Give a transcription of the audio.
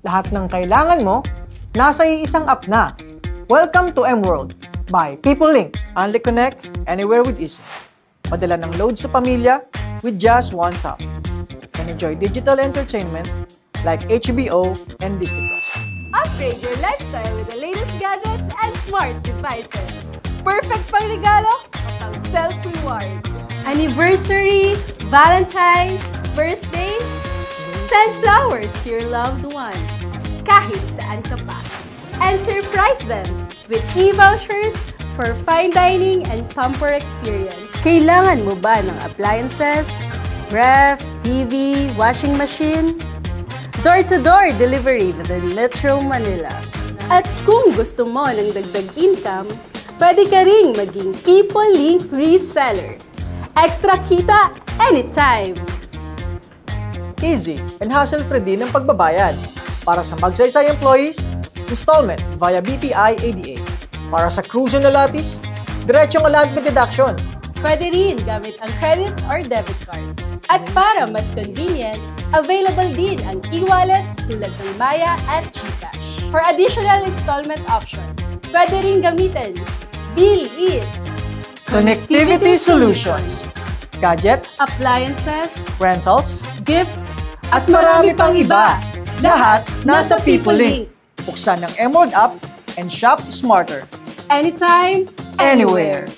Lahat ng kailangan mo, nasa iisang app na. Welcome to M-World by PeopleLink. Only connect anywhere with ease. Padala ng load sa pamilya with just one tap. And enjoy digital entertainment like HBO and Disney+. Upgrade your lifestyle with the latest gadgets and smart devices. Perfect pang regalo at pang self-reward. Anniversary, Valentine's, birthday, send flowers to your loved ones kahit saan ka pa. And surprise them with e-vouchers for fine dining and pamper experience. Kailangan mo ba ng appliances, ref, TV, washing machine? Door-to-door delivery within Metro Manila. At kung gusto mo ng dagdag income, pwede ka ring maging PeopleLink reseller. Extra kita anytime! Easy and hassle-free din ang pagbabayad. Para sa magsaysay employees, installment via BPI ADA. Para sa cruiser na latis, diretsong allotment deduction. Pwede rin gamit ang credit or debit card. At para mas convenient, available din ang e-wallets tulad ng Maya at GCash. For additional installment option, pwede rin gamitin Bill-Ease Connectivity Solutions. Gadgets, appliances, rentals, gifts, at marami pang iba. Lahat nasa PeopleLink. Buksan ng M-World app and shop smarter. Anytime, Anywhere.